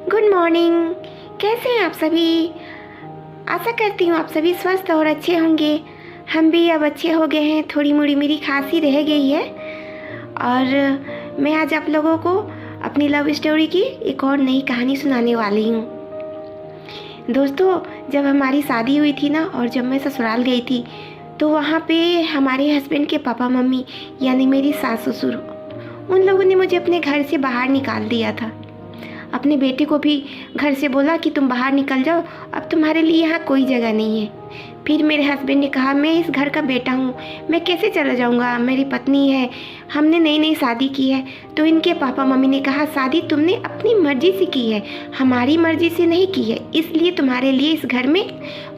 Good morning. कैसे हैं आप सभी? आशा करती हूँ आप सभी स्वस्थ और अच्छे होंगे। हम भी अब अच्छे हो गए हैं। थोड़ी मोड़ी मेरी खांसी रह गई है और मैं आज आप लोगों को अपनी लव स्टोरी की एक और नई कहानी सुनाने वाली हूँ। दोस्तों, जब हमारी शादी हुई थी ना और जब मैं ससुराल गई थी तो वहाँ पे हमारे हस्बैंड के पापा मम्मी यानी मेरी सास ससुर, उन लोगों ने मुझे अपने घर से बाहर निकाल दिया था। अपने बेटे को भी घर से बोला कि तुम बाहर निकल जाओ, अब तुम्हारे लिए यहाँ कोई जगह नहीं है। फिर मेरे हस्बैंड ने कहा मैं इस घर का बेटा हूँ, मैं कैसे चला जाऊँगा, मेरी पत्नी है, हमने नई नई शादी की है। तो इनके पापा मम्मी ने कहा शादी तुमने अपनी मर्ज़ी से की है, हमारी मर्ज़ी से नहीं की है, इसलिए तुम्हारे लिए इस घर में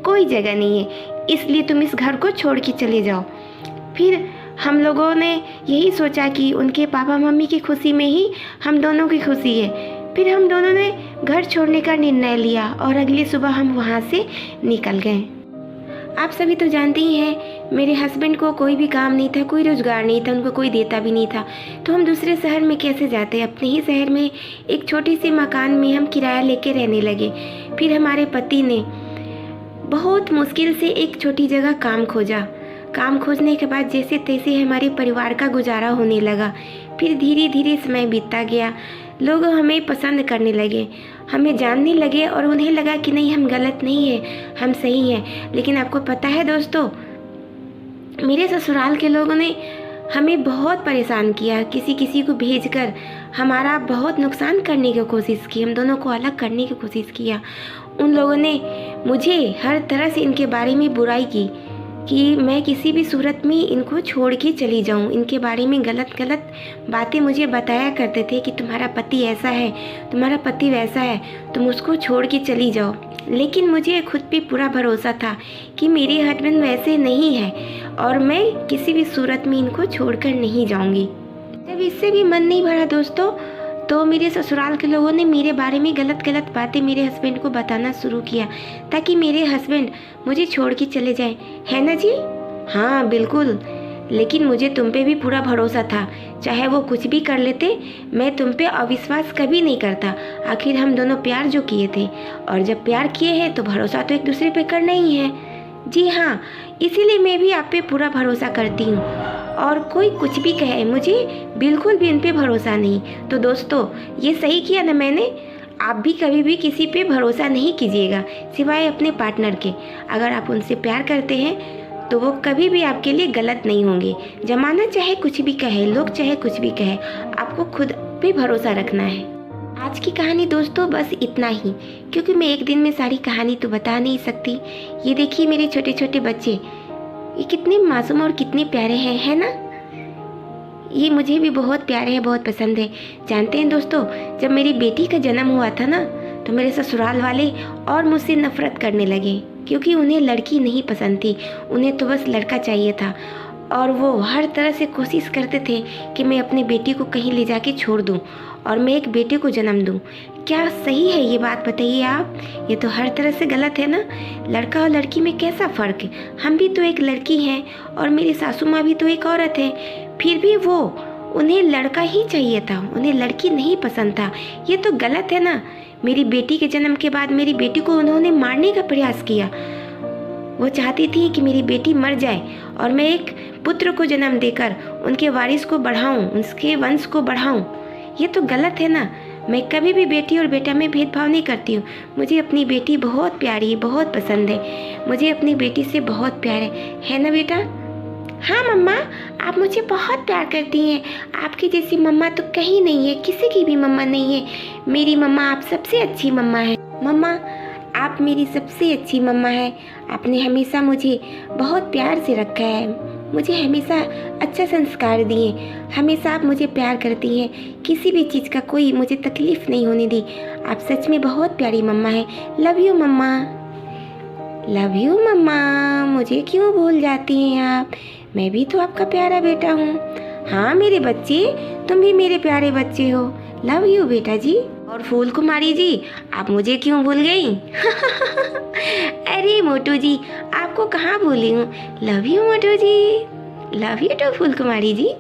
कोई जगह नहीं है, इसलिए तुम इस घर को छोड़ के चले जाओ। फिर हम लोगों ने यही सोचा कि उनके पापा मम्मी की खुशी में ही हम दोनों की खुशी है। फिर हम दोनों ने घर छोड़ने का निर्णय लिया और अगली सुबह हम वहाँ से निकल गए। आप सभी तो जानते ही हैं, मेरे हस्बैंड को कोई भी काम नहीं था, कोई रोज़गार नहीं था, उनको कोई देता भी नहीं था। तो हम दूसरे शहर में कैसे जाते? अपने ही शहर में एक छोटी सी मकान में हम किराया लेके रहने लगे। फिर हमारे पति ने बहुत मुश्किल से एक छोटी जगह काम खोजा। काम खोजने के बाद जैसे तैसे हमारे परिवार का गुजारा होने लगा। फिर धीरे धीरे समय बीतता गया, लोग हमें पसंद करने लगे, हमें जानने लगे और उन्हें लगा कि नहीं, हम गलत नहीं है, हम सही हैं। लेकिन आपको पता है दोस्तों, मेरे ससुराल के लोगों ने हमें बहुत परेशान किया, किसी किसी को भेजकर हमारा बहुत नुकसान करने की कोशिश की, हम दोनों को अलग करने की कोशिश किया। उन लोगों ने मुझे हर तरह से इनके बारे में बुराई की कि मैं किसी भी सूरत में इनको छोड़ के चली जाऊं। इनके बारे में गलत गलत बातें मुझे बताया करते थे कि तुम्हारा पति ऐसा है, तुम्हारा पति वैसा है, तुम उसको छोड़ के चली जाओ। लेकिन मुझे खुद पे पूरा भरोसा था कि मेरे हस्बैंड वैसे नहीं है और मैं किसी भी सूरत में इनको छोड़कर नहीं जाऊंगी। जब इससे भी मन नहीं भरा दोस्तों, तो मेरे ससुराल के लोगों ने मेरे बारे में गलत गलत बातें मेरे हस्बैंड को बताना शुरू किया ताकि मेरे हस्बैंड मुझे छोड़ के चले जाएं। है ना जी? हाँ बिल्कुल। लेकिन मुझे तुम पे भी पूरा भरोसा था, चाहे वो कुछ भी कर लेते, मैं तुम पे अविश्वास कभी नहीं करता। आखिर हम दोनों प्यार जो किए थे, और जब प्यार किए हैं तो भरोसा तो एक दूसरे पे करना ही है। जी हाँ, इसीलिए मैं भी आप पे पूरा भरोसा करती हूँ और कोई कुछ भी कहे, मुझे बिल्कुल भी इन पे भरोसा नहीं। तो दोस्तों, ये सही किया ना मैंने? आप भी कभी भी किसी पे भरोसा नहीं कीजिएगा सिवाय अपने पार्टनर के। अगर आप उनसे प्यार करते हैं तो वो कभी भी आपके लिए गलत नहीं होंगे। ज़माना चाहे कुछ भी कहे, लोग चाहे कुछ भी कहे, आपको खुद पे भरोसा रखना है। आज की कहानी दोस्तों बस इतना ही, क्योंकि मैं एक दिन में सारी कहानी तो बता नहीं सकती। ये देखिए मेरे छोटे छोटे बच्चे, ये कितने मासूम और कितने प्यारे हैं, है ना? ये मुझे भी बहुत प्यारे हैं, बहुत पसंद है। जानते हैं दोस्तों, जब मेरी बेटी का जन्म हुआ था ना, तो मेरे ससुराल वाले और मुझसे नफरत करने लगे, क्योंकि उन्हें लड़की नहीं पसंद थी, उन्हें तो बस लड़का चाहिए था। और वो हर तरह से कोशिश करते थे कि मैं अपनी बेटी को कहीं ले जाके छोड़ दूं और मैं एक बेटे को जन्म दूं। क्या सही है ये बात, बताइए आप? ये तो हर तरह से गलत है ना। लड़का और लड़की में कैसा फ़र्क है? हम भी तो एक लड़की हैं और मेरी सासू माँ भी तो एक औरत है। फिर भी वो, उन्हें लड़का ही चाहिए था, उन्हें लड़की नहीं पसंद था। ये तो गलत है ना। मेरी बेटी के जन्म के बाद मेरी बेटी को उन्होंने मारने का प्रयास किया। वो चाहती थी कि मेरी बेटी मर जाए और मैं एक पुत्र को जन्म देकर उनके वारिस को बढ़ाऊं, उसके वंश को बढ़ाऊं। ये तो गलत है ना। मैं कभी भी बेटी और बेटा में भेदभाव नहीं करती हूँ। मुझे अपनी बेटी बहुत प्यारी है, बहुत पसंद है, मुझे अपनी बेटी से बहुत प्यार है ना बेटा? हाँ मम्मा, आप मुझे बहुत प्यार करती हैं। आपकी जैसी मम्मा तो कहीं नहीं है, किसी की भी मम्मा नहीं है। मेरी मम्मा आप सबसे अच्छी मम्मा है। मम्मा, आप मेरी सबसे अच्छी मम्मा है। आपने हमेशा मुझे बहुत प्यार से रखा है, मुझे हमेशा अच्छा संस्कार दिए, हमेशा आप मुझे प्यार करती हैं, किसी भी चीज़ का कोई मुझे तकलीफ़ नहीं होने दी। आप सच में बहुत प्यारी मम्मा है। लव यू मम्मा। लव यू मम्मा। मुझे क्यों भूल जाती हैं आप? मैं भी तो आपका प्यारा बेटा हूँ। हाँ मेरे बच्चे, तुम भी मेरे प्यारे बच्चे हो। लव यू बेटा जी। और फूल कुमारी जी, आप मुझे क्यों भूल गई? अरे मोटू जी, आपको कहाँ भूली हूँ। लव यू मोटू ji. Love you too Phool Kumari ji.